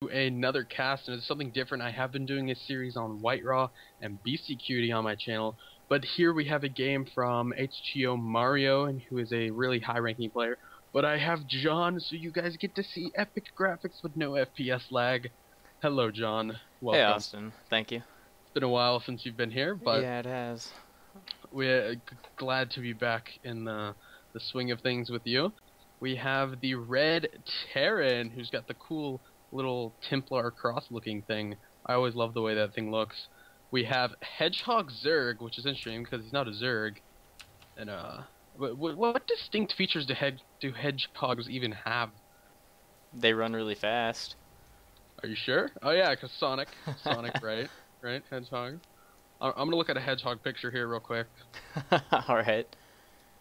Another cast, and it's something different. I have been doing a series on White Raw and Beastie Cutie on my channel, but here we have a game from HTOMario, and who is a really high-ranking player. But I have John, so you guys get to see epic graphics with no FPS lag. Hello, John. Hey Welcome. Austin, thank you. It's been a while since you've been here, but Yeah, it has. we're glad to be back in the swing of things with you. We have the Red Terran, who's got the cool little Templar cross-looking thing. I always love the way that thing looks. We have Hedgehog Zerg, which is interesting because he's not a Zerg. And what distinct features do hedgehogs even have? They run really fast. Are you sure? Oh yeah, because Sonic, right, Hedgehog. I'm gonna look at a hedgehog picture here real quick. Alright.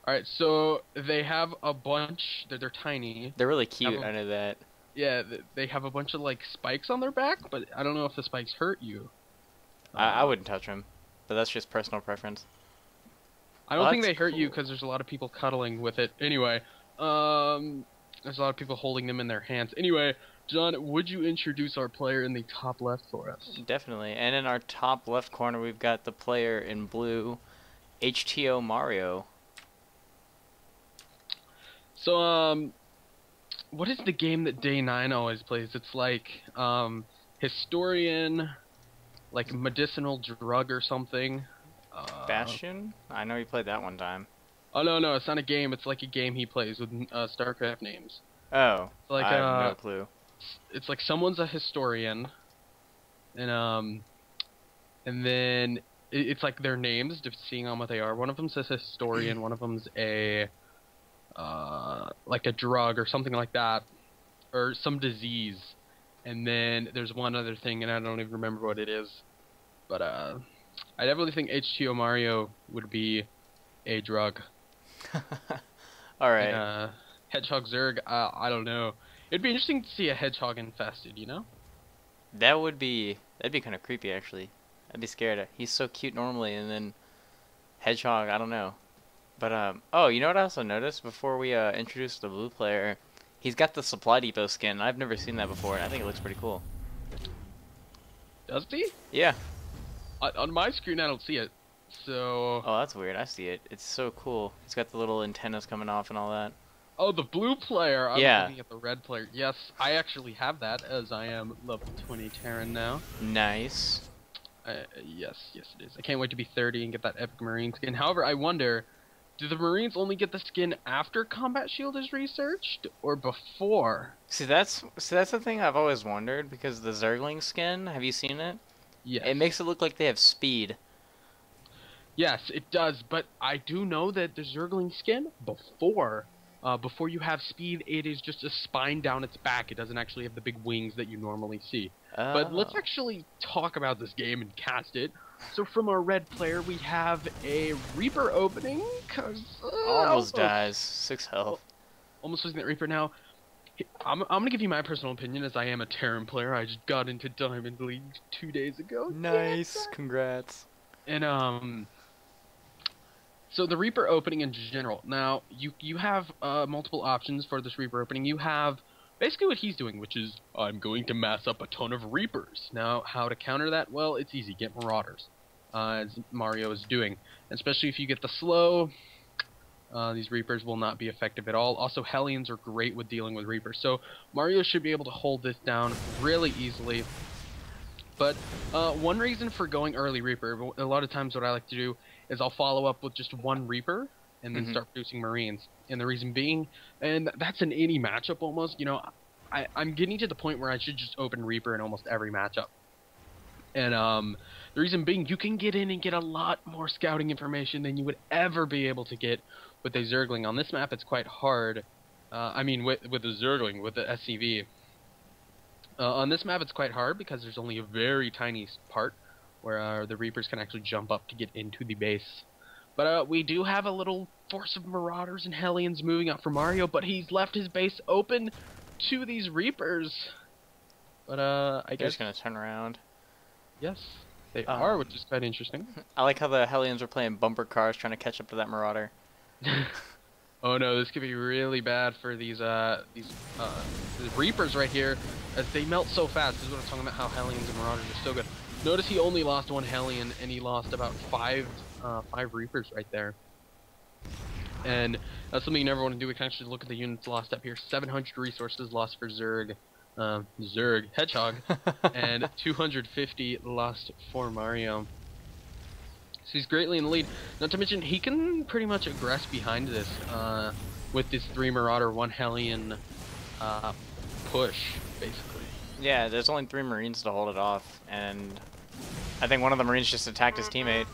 Alright, so they have a bunch. They're tiny. They're really cute, I know that. Yeah, they have a bunch of like spikes on their back, but I don't know if the spikes hurt you. I wouldn't touch them, but that's just personal preference. I don't think that's they hurt you cool. because there's a lot of people cuddling with it. Anyway, there's a lot of people holding them in their hands. Anyway, John, would you introduce our player in the top left for us? Definitely. And in our top left corner, we've got the player in blue, HTOMario. So, what is the game that Day 9 always plays? It's like, Historian, like medicinal drug or something. Bastion? I know you played that one time. Oh no, it's not a game. It's like a game he plays with Starcraft names. Oh, Like I have no clue. It's like someone's a historian, and then it's like their names, seeing on what they are. One of them says historian. One of them's a like a drug or something like that, or some disease. And then there's one other thing, and I don't even remember what it is. But I definitely think HTOMario would be a drug. Alright. And, Hedgehog Zerg, I don't know. It'd be interesting to see a hedgehog infested, you know? That'd be kind of creepy, actually. I'd be scared. He's so cute normally, and then Hedgehog, I don't know. But, oh, you know what I also noticed before we introduced the blue player? He's got the Supply Depot skin. I've never seen that before, and I think it looks pretty cool. Does he? Yeah. On my screen, I don't see it. So... Oh, that's weird. I see it. It's so cool. It's got the little antennas coming off and all that. Oh, the blue player. I Yeah. was looking at the red player. Yes, I actually have that, as I am level 20 Terran now. Nice. Yes it is. I can't wait to be 30 and get that epic Marine skin. However, I wonder, do the Marines only get the skin after Combat Shield is researched, or before? See, that's the thing I've always wondered, because the Zergling skin, have you seen it? Yes. It makes it look like they have speed. Yes, it does, but I do know that the Zergling skin, before you have speed, it is just a spine down its back. It doesn't actually have the big wings that you normally see. But let's Oh. actually talk about this game and cast it. So from our red player, we have a Reaper opening, cause Almost dies. 6 health. almost losing that Reaper. Now, I'm gonna give you my personal opinion, as I am a Terran player. I just got into Diamond League 2 days ago. Nice. Congrats. And so the Reaper opening in general. Now you have multiple options for this Reaper opening. You have basically what he's doing, which is I'm going to mass up a ton of Reapers. Now how to counter that? Well, it's easy. Get Marauders, as Mario is doing. Especially if you get the slow, these Reapers will not be effective at all. Also, Hellions are great with dealing with Reapers. So Mario should be able to hold this down really easily. But one reason for going early Reaper, a lot of times what I like to do is I'll follow up with just one Reaper and then start producing Marines. And the reason being, and that's in any matchup almost, you know, I'm getting to the point where I should just open Reaper in almost every matchup. And the reason being, you can get in and get a lot more scouting information than you would ever be able to get with a Zergling. On this map, it's quite hard. I mean, with the Zergling, with the SCV. On this map, it's quite hard because there's only a very tiny part where the Reapers can actually jump up to get into the base. But we do have a little force of Marauders and Hellions moving up for Mario, but he's left his base open to these Reapers. But I They're guess... just gonna turn around. Yes, they are, which is quite interesting. I like how the Hellions are playing bumper cars trying to catch up to that Marauder. Oh no, this could be really bad for these the Reapers right here, as they melt so fast. This is what I'm talking about, how Hellions and Marauders are so good. Notice he only lost one Hellion, and he lost about five Reapers right there. And that's something you never want to do. We can actually look at the units lost up here. 700 resources lost for Hedgehog, and 250 lost for Mario. So he's greatly in the lead. Not to mention, he can pretty much aggress behind this with this 3 Marauder, 1 Hellion push, basically. Yeah, there's only 3 Marines to hold it off, and I think one of the Marines just attacked his teammate.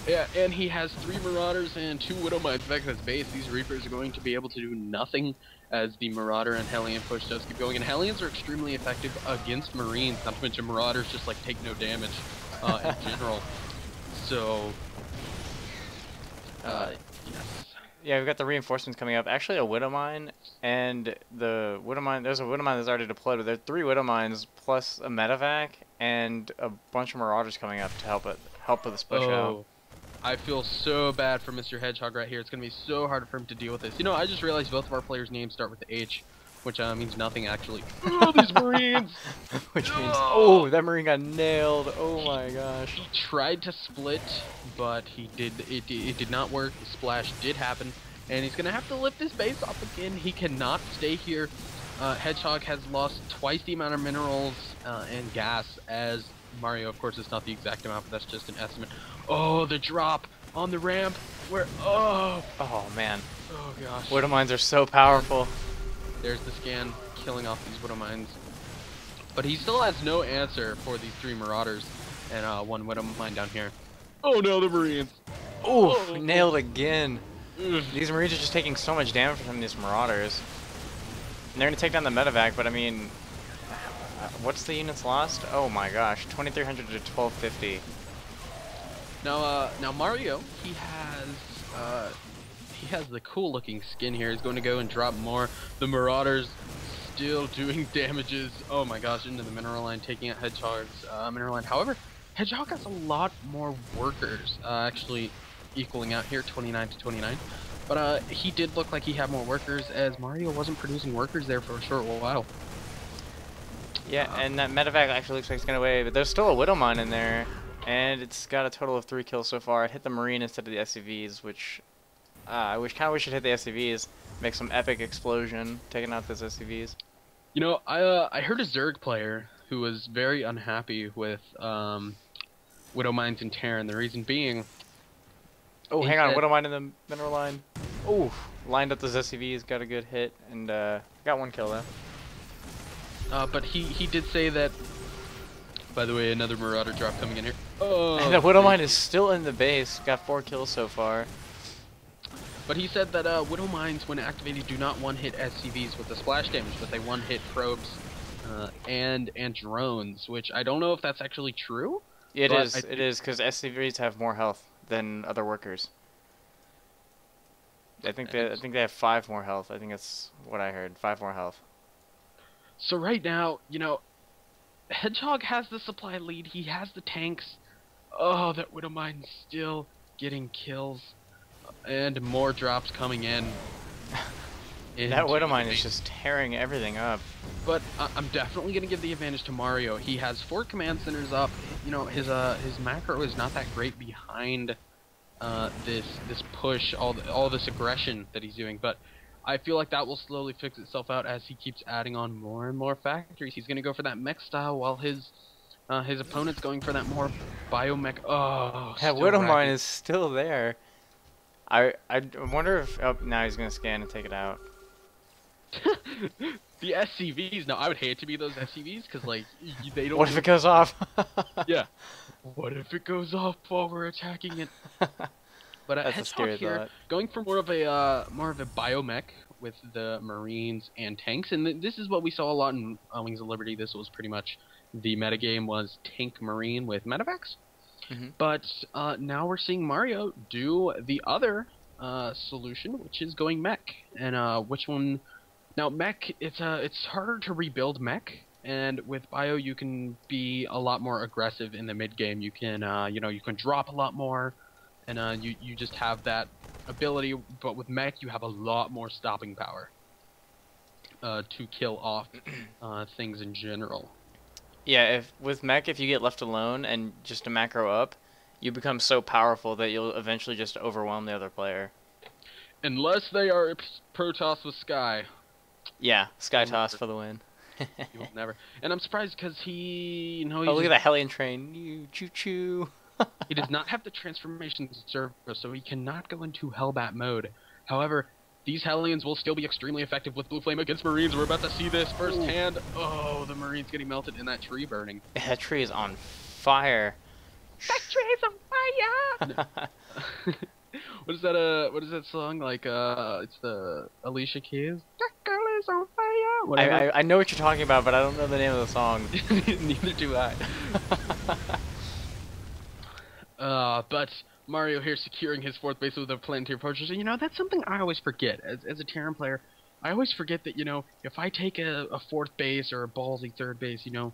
Yeah, and he has 3 Marauders and 2 Widow Mines back at his base. These Reapers are going to be able to do nothing as the Marauder and Hellion push does keep going. And Hellions are extremely effective against Marines, not to mention Marauders just like take no damage in general. So, yes. Yeah, we've got the reinforcements coming up. Actually, a Widow Mine, and the Widow Mine, there's a Widow Mine that's already deployed, but there are 3 Widow Mines plus a medevac and a bunch of Marauders coming up to help with this push out. I feel so bad for Mr. Hedgehog right here. It's going to be so hard for him to deal with this. You know, I just realized both of our players' names start with H, which means nothing, actually. Oh, these Marines! Which means, oh, that Marine got nailed. Oh my gosh. He tried to split, but it did not work. The splash did happen, and he's going to have to lift his base up again. He cannot stay here. Hedgehog has lost twice the amount of minerals and gas as Mario. Of course, it's not the exact amount, but that's just an estimate. Oh, the drop on the ramp. Oh man. Oh gosh. Widow Mines are so powerful. There's the scan killing off these Widow Mines. But he still has no answer for these 3 Marauders and 1 Widow Mine down here. Oh no, the Marines. Oh, nailed again. These Marines are just taking so much damage from these Marauders. And they're going to take down the medevac, but I mean, what's the units lost? Oh my gosh, 2,300 to 1,250. Now Mario, he has the cool looking skin here. He's going to go and drop more. The Marauders still doing damages. Oh my gosh, into the mineral line, taking out Hedgehog's mineral line. However, Hedgehog has a lot more workers, actually equaling out here, 29 to 29. But he did look like he had more workers, as Mario wasn't producing workers there for a short while. Yeah, and that medevac actually looks like it's going away, but there's still a Widow Mine in there. And it's got a total of 3 kills so far. It hit the Marine instead of the SCVs, which I kind of wish it hit the SCVs. Make some epic explosion, taking out those SCVs. You know, I heard a Zerg player who was very unhappy with Widow Mines and Terran. The reason being... Oh, hang on, Widow Mine in the mineral line. Oh, lined up those SCVs, got a good hit, and got 1 kill though. But he did say that... By the way, another Marauder drop coming in here. Oh, and the Widow Mine is still in the base. Got 4 kills so far. But he said that Widow Mines, when activated, do not one-hit SCVs with the splash damage, but they one-hit probes and drones, which I don't know if that's actually true. It is, because SCVs have more health than other workers. I think they have 5 more health. I think that's what I heard. 5 more health. So right now, you know, Hedgehog has the supply lead. He has the tanks. Oh, that Widow Mine's still getting kills. And more drops coming in. That Widow Mine is just tearing everything up. But I'm definitely going to give the advantage to Mario. He has 4 command centers up. You know, his macro is not that great behind this push, all this aggression that he's doing. But I feel like that will slowly fix itself out as he keeps adding on more and more factories. He's going to go for that mech style while his opponent's going for that more biomech. Oh, that Widow Mine is still there. I wonder if... Oh, now he's going to scan and take it out. The SCVs. Now, I would hate to be those SCVs because, like, they don't... What if it goes off? Yeah. What if it goes off while we're attacking it? But Hedgehog here, thought. Going for more of a biomech with the Marines and tanks, and this is what we saw a lot in Wings of Liberty. This was pretty much the metagame was tank Marine with medevacs. Mm-hmm. But now we're seeing Mario do the other solution, which is going mech. And which one? Now mech, it's harder to rebuild mech, and with bio you can be a lot more aggressive in the mid game. You can you can drop a lot more. And you just have that ability, but with mech you have a lot more stopping power to kill off things in general. Yeah, if with mech, if you get left alone and just a macro up, you become so powerful that you'll eventually just overwhelm the other player. Unless they are Protoss with Sky. Yeah, Sky Toss for the win. You will never. And I'm surprised because he, you know, Oh, look at that Hellion train. You choo choo. he does not have the transformation server, so he cannot go into Hellbat mode. However, these Hellions will still be extremely effective with Blue Flame against Marines. We're about to see this firsthand. Oh, the Marines getting melted and that tree burning. That tree is on fire. That tree is on fire! What is that? What is that song? Like, it's the Alicia Keys. That girl is on fire. Whatever. I know what you're talking about, but I don't know the name of the song. Neither do I. But Mario here securing his 4th base with a planetary fortress. And, you know, that's something I always forget. As a Terran player, I always forget that, you know, if I take a 4th base or a ballsy 3rd base, you know,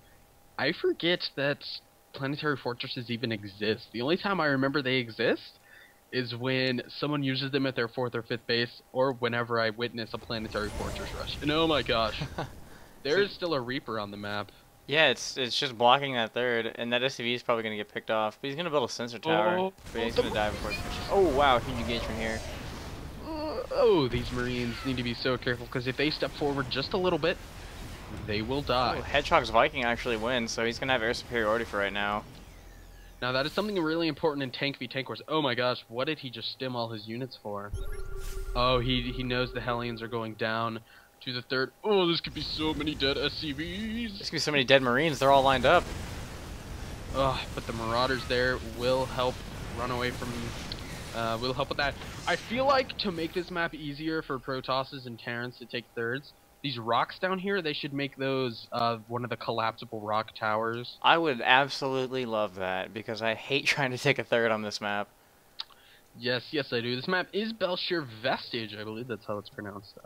I forget that planetary fortresses even exist. The only time I remember they exist is when someone uses them at their 4th or 5th base, or whenever I witness a planetary fortress rush. And oh my gosh, there is still a Reaper on the map. Yeah, it's just blocking that 3rd, and that SCV is probably going to get picked off. But he's going to build a sensor tower, but he's going to die before it finishes. Oh wow, huge engagement here. Oh, these Marines need to be so careful, because if they step forward just a little bit, they will die. Oh, Hedgehog's Viking actually wins, so he's going to have air superiority for right now. Now that is something really important in tank v tank wars. Oh my gosh, what did he just stim all his units for? Oh, he knows the Hellions are going down to the 3rd. Oh, this could be so many dead SCVs. There's gonna be so many dead Marines. They're all lined up. But the Marauders there will help run away from. Will help with that. I feel like to make this map easier for Protosses and Terrans to take 3rds, these rocks down here, they should make those one of the collapsible rock towers. I would absolutely love that, because I hate trying to take a 3rd on this map. Yes, yes I do. This map is Bel'Shir Vestige, I believe that's how it's pronounced.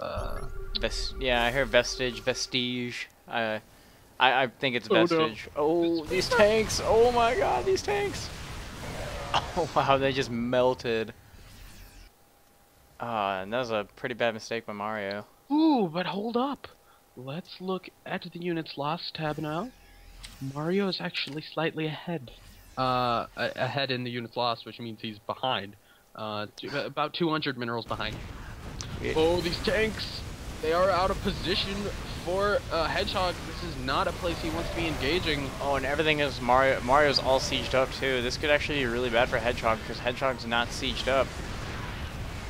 Yeah, I hear Vestige, Vestige. I think it's Vestige. Oh, no. These tanks! Oh my god, these tanks! Oh wow, they just melted. And that was a pretty bad mistake by Mario. Ooh, but hold up. Let's look at the units lost tab now. Mario is actually slightly ahead. Ahead in the units lost, which means he's behind. About 200 minerals behind. Yeah. Oh, these tanks! They are out of position for Hedgehog. This is not a place he wants to be engaging. Oh, and everything is Mario's all sieged up too. This could actually be really bad for Hedgehog, because Hedgehog's not sieged up.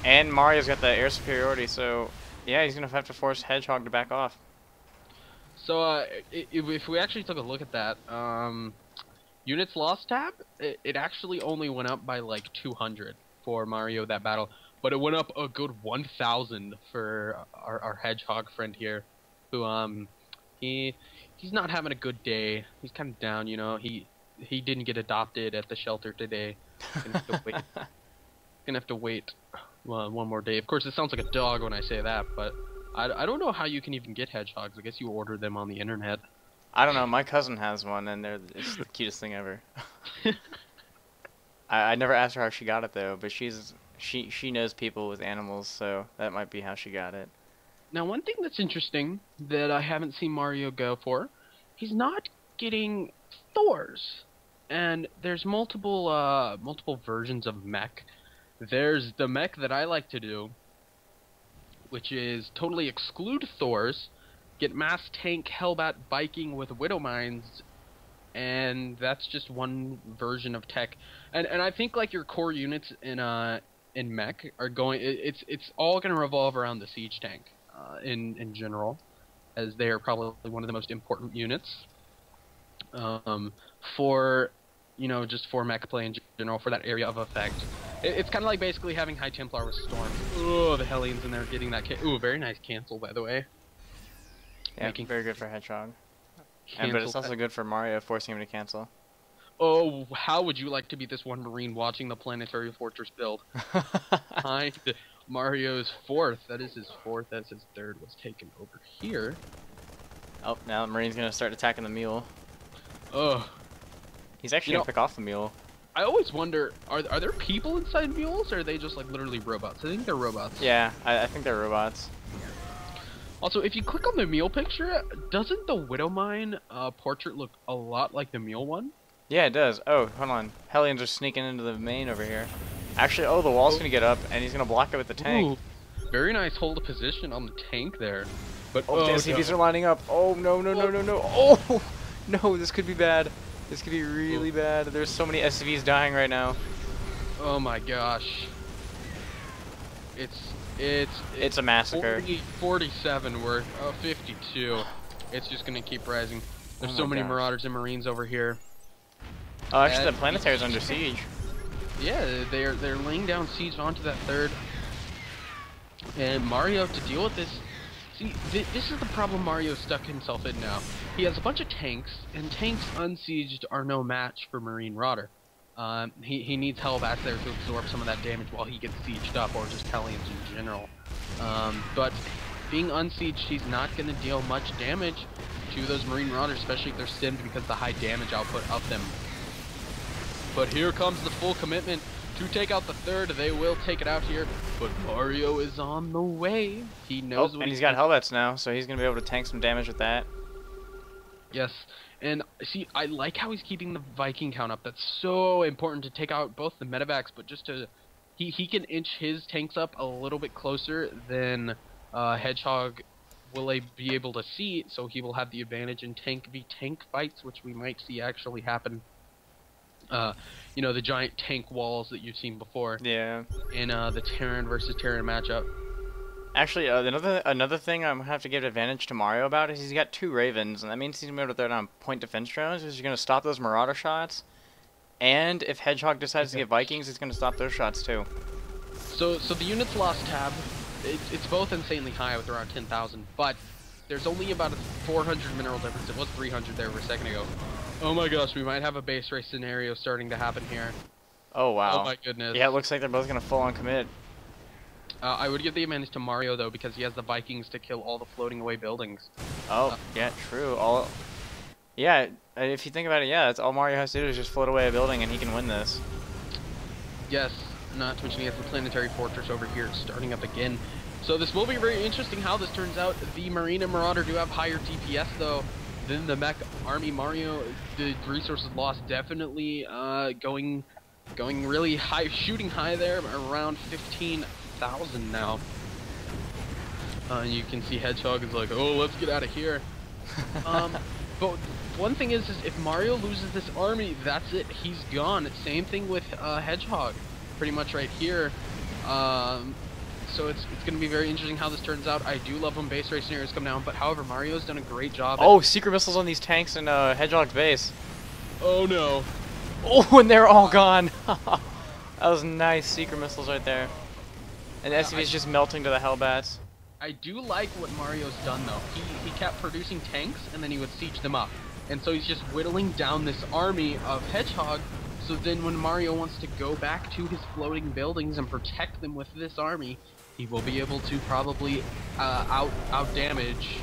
And Mario's got the air superiority, so yeah, he's gonna have to force Hedgehog to back off. So if we actually took a look at that, units lost tab, it actually only went up by like 200 for Mario that battle, but it went up a good 1,000 for our Hedgehog friend here, who he's not having a good day. He's kind of down, you know. He didn't get adopted at the shelter today. Gonna have to wait. Gonna have to wait one more day. Of course, it sounds like a dog when I say that, but I don't know how you can even get hedgehogs. I guess you order them on the internet. I don't know. My cousin has one, and it's the cutest thing ever. I never asked her how she got it though, but she knows people with animals, so that might be how she got it. Now, one thing that's interesting that I haven't seen Mario go for, he's not getting Thors, and there's multiple versions of mech. There's the mech that I like to do, which is totally exclude Thors, get mass tank Hellbat Viking with Widow Mines, and that's just one version of tech. And I think like your core units in mech are going. It's all going to revolve around the siege tank in general, as they are probably one of the most important units for, you know, just for mech play in general, for that area of effect. It's kind of like basically having High Templar with Storm. Oh, the Hellions in there getting that. Ooh, very nice cancel, by the way. Yeah, very good for Hedgehog. But it's also good for Mario, forcing him to cancel. Oh, how would you like to be this one Marine watching the Planetary Fortress build? Mario's 4th, that is his 4th, as his 3rd was taken over here. Oh, now the Marine's going to start attacking the mule. Oh. He's actually going to pick off the mule. I always wonder, are there people inside mules, or are they just like literally robots? I think they're robots. Yeah, I think they're robots. Also, if you click on the mule picture, doesn't the Widowmine portrait look a lot like the mule one? Yeah, it does. Oh, hold on. Hellions are sneaking into the main over here. Actually, oh, the wall's gonna get up, and he's gonna block it with the tank. Ooh, very nice hold of position on the tank there. But Oh, the SCVs are lining up. Oh, no, no, no, no, no. Oh, no, this could be bad. This could be really bad. There's so many SCVs dying right now. Oh my gosh. It's a massacre. 47, we're 52. It's just gonna keep rising. There's so many Marauders and Marines over here. Oh, actually, the planetary is under siege. Yeah, they're laying down siege onto that third. And Mario, to deal with this, see, this is the problem Mario's stuck himself in now. He has a bunch of tanks, and tanks unsieged are no match for Marine Marauder. He needs Hellbats there to absorb some of that damage while he gets sieged up, or just Hellions in general. But being unsieged, he's not going to deal much damage to those Marine Marauders, especially if they're stimmed because of the high damage output of them. But here comes the full commitment to take out the third. They will take it out here, but Mario is on the way. He knows what and he's got Hellbats now, so he's going to be able to tank some damage with that. Yes, and see, I like how he's keeping the Viking count up. That's so important to take out both the medevacs, but just to... He can inch his tanks up a little bit closer than Hedgehog will be able to see, so he will have the advantage in tank v tank fights, which we might see actually happen. You know, the giant tank walls that you've seen before. Yeah. In the Terran versus Terran matchup. Actually, another thing I'm gonna have to give advantage to Mario about is he's got 2 Ravens, and that means he's gonna be able to throw down point defense drones, which is gonna stop those Marauder shots. And if Hedgehog decides to get Vikings, it's gonna stop those shots too. So the units lost tab. It's both insanely high with around 10,000, but there's only about a 400 mineral difference. It was 300 there a second ago. Oh my gosh, we might have a base race scenario starting to happen here. Oh wow. Oh my goodness. Yeah, it looks like they're both gonna full on commit. I would give the advantage to Mario though, because he has the Vikings to kill all the floating away buildings. Oh, yeah, true. Yeah, if you think about it, yeah, that's all Mario has to do is just float away a building and he can win this. Yes, not to mention he has the planetary fortress over here starting up again. So this will be very interesting how this turns out. The Marine and Marauder do have higher DPS though than the Mech Army. Mario, the resources lost definitely going really high, shooting high there, around 15,000 now. You can see Hedgehog is like, oh, let's get out of here. But one thing is if Mario loses this army, that's it. He's gone. Same thing with Hedgehog, pretty much right here. So it's going to be very interesting how this turns out. I do love when base race scenarios come down, but however, Mario's done a great job. Oh, secret missiles on these tanks and Hedgehog's base. Oh no. Oh, and they're all gone. That was nice secret missiles right there. And SCV's just melting to the Hellbats. I do like what Mario's done though. He kept producing tanks and then he would siege them up. And so he's just whittling down this army of Hedgehog. So then when Mario wants to go back to his floating buildings and protect them with this army, he will be able to probably out damage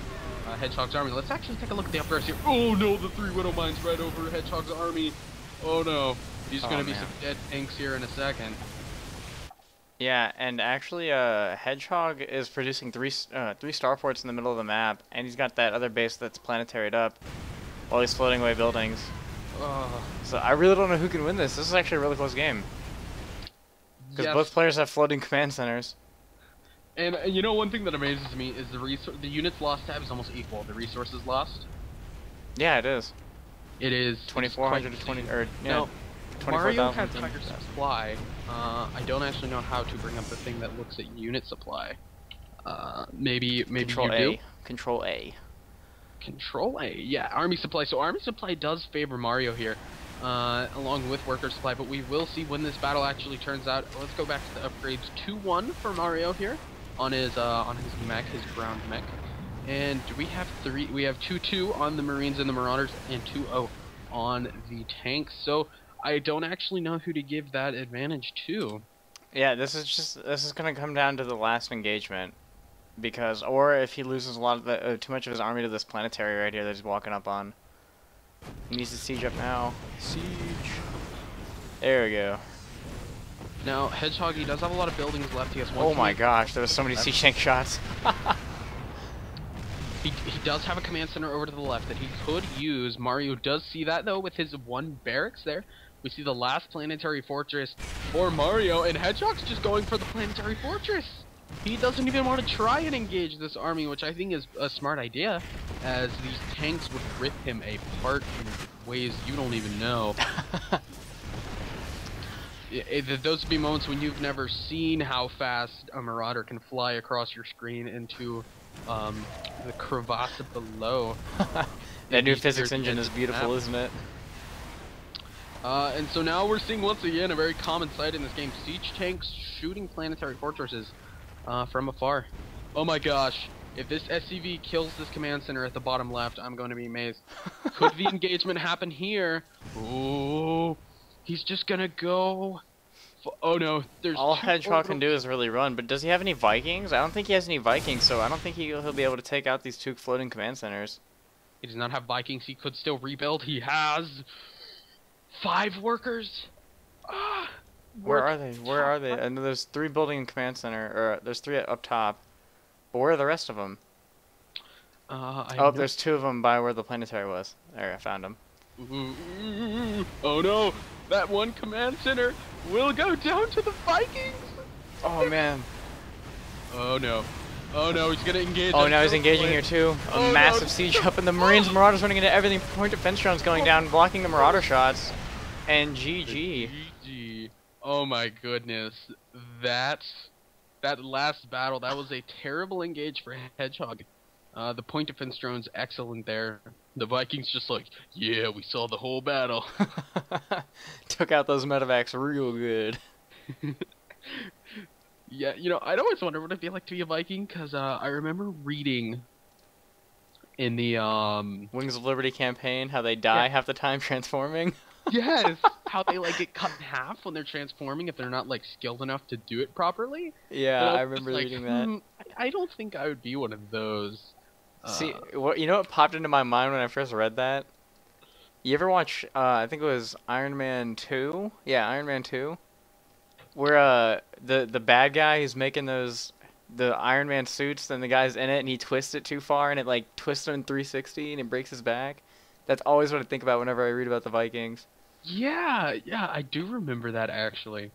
Hedgehog's army. Let's actually take a look at the upgrades here. Oh no, the 3 Widowmines right over Hedgehog's army. Oh no, there's gonna be some dead tanks here in a second. Yeah, and actually, Hedgehog is producing three starports in the middle of the map, and he's got that other base that's planetaried up while he's floating away buildings. So I really don't know who can win this. This is actually a really close game. Because both players have floating command centers. And you know, one thing that amazes me is the units lost tab is almost equal. The resources lost. Yeah, it is. It is 2,400 to 20, or yeah, no, 24,000. Mario has higher supply. I don't actually know how to bring up the thing that looks at unit supply. Maybe Control you A. do. Control A. Control A. Yeah, army supply. So army supply does favor Mario here, along with worker supply. But we will see when this battle actually turns out. Let's go back to the upgrades. 2-1 for Mario here on his mech, his ground mech. And we have 3. We have 2-2 on the Marines and the Marauders, and 2-0 on the tanks. So I don't actually know who to give that advantage to. Yeah, this is gonna come down to the last engagement, because or if he loses a lot of the too much of his army to this planetary right here that he's walking up on. He needs to siege up now. Siege. There we go. Now, Hedgehog, he does have a lot of buildings left. He has one. Oh my gosh, there was so many siege tank shots. He does have a command center over to the left that he could use. Mario does see that, though, with his one barracks there. We see the last planetary fortress for Mario, and Hedgehog's just going for the planetary fortress. He doesn't even want to try and engage this army, which I think is a smart idea, as these tanks would rip him apart in ways you don't even know. Those would be moments when you've never seen how fast a Marauder can fly across your screen into the crevasse below. That new physics engine is beautiful, isn't it? And so now we're seeing once again a very common sight in this game: siege tanks shooting planetary fortresses from afar. Oh my gosh! If this SCV kills this command center at the bottom left, I'm going to be amazed. Could the engagement happen here? Oh, he's just gonna go. Oh no! There's all Hedgehog can do is really run. But does he have any Vikings? I don't think he has any Vikings, so I don't think he'll be able to take out these two floating command centers. He does not have Vikings. He could still rebuild. He has 5 workers. Where are they? Where are they? I know there's 3 building command center, or there's 3 up top. But where are the rest of them? There's 2 of them by where the planetary was. There, I found them. Oh no! That one command center will go down to the Vikings! Oh man. Oh no. Oh no, he's gonna engage. Oh, now he's engaging here too. A massive siege up, and the Marines and Marauders running into everything. Point defense drones going down, blocking the Marauder shots. And GG. GG. Oh my goodness. That last battle, that was a terrible engage for Hedgehog. The point defense drone's excellent there. The Vikings just like, yeah, we saw the whole battle. Took out those medevacs real good. Yeah, you know, I'd always wonder what it'd be like to be a Viking, because I remember reading in the Wings of Liberty campaign how they die half the time transforming. Yes, how they like get cut in half when they're transforming if they're not like skilled enough to do it properly. Yeah, I remember reading that. I don't think I would be one of those. See, you know what popped into my mind when I first read that? You ever watch, I think it was Iron Man 2? Yeah, Iron Man 2. Where, the bad guy who's making the Iron Man suits, then the guy's in it and he twists it too far and it, like, twists him in 360 and it breaks his back. That's always what I think about whenever I read about the Vikings. Yeah, I do remember that, actually.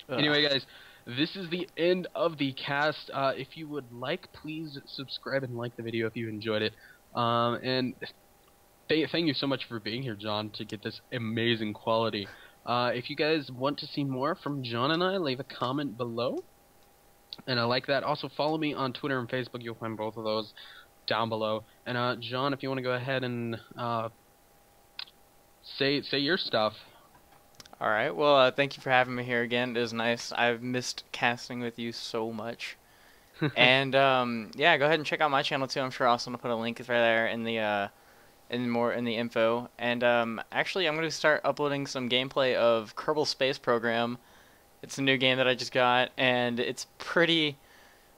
Anyway, guys, this is the end of the cast. If you would like, please subscribe and like the video if you enjoyed it. And thank you so much for being here, John, to get this amazing quality. If you guys want to see more from John and I, leave a comment below. And I like that. Also, follow me on Twitter and Facebook. You'll find both of those down below. And John, if you want to go ahead and say your stuff. All right. Well, thank you for having me here again. It was nice. I've missed casting with you so much. And yeah, go ahead and check out my channel too. I'm sure also gonna put a link right there in the in the info. And actually, I'm gonna start uploading some gameplay of Kerbal Space Program. It's a new game that I just got, and it's pretty.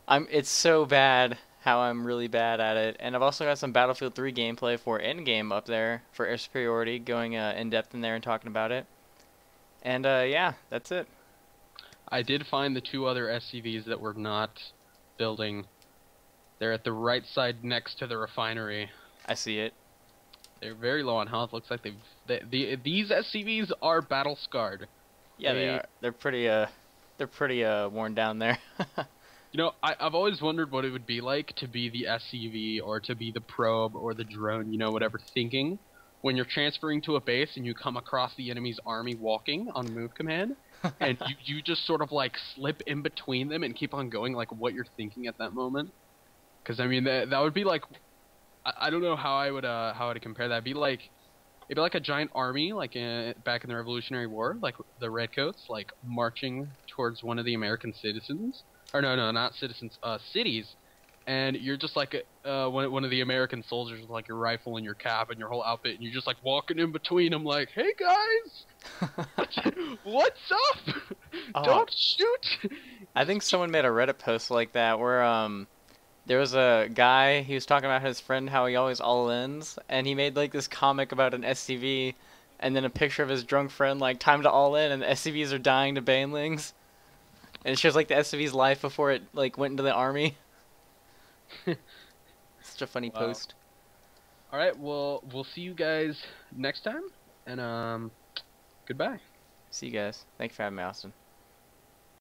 It's so bad how I'm really bad at it. And I've also got some Battlefield 3 gameplay for Endgame up there for air superiority, going in depth in there and talking about it. And yeah, that's it. I did find the 2 other SCVs that were not building. They're at the right side next to the refinery. I see it. They're very low on health. Looks like these SCVs are battle scarred. Yeah, they are. They're pretty worn down there. You know, I've always wondered what it would be like to be the SCV or to be the probe or the drone, you know, whatever, thinking when you're transferring to a base and you come across the enemy's army walking on move command, and you just sort of like slip in between them and keep on going, like what you're thinking at that moment. Because I mean, that would be like, I don't know how I would compare that. It'd be like a giant army, like back in the Revolutionary War, like the Redcoats, like marching towards one of the American citizens, or no, not citizens, cities. And you're just like one of the American soldiers with like your rifle and your cap and your whole outfit, and you're just like walking in between them like, hey guys, what's up? Don't shoot. I think someone made a Reddit post like that where there was a guy, he was talking about his friend, how he always all-ins, and he made like this comic about an SCV and then a picture of his drunk friend like time to all in, and the SCVs are dying to banelings, and it shows like the SCV's life before it like went into the army. Such a funny Wow. post. All right, well, we'll see you guys next time, and goodbye. See you guys. Thanks for having me, Austin.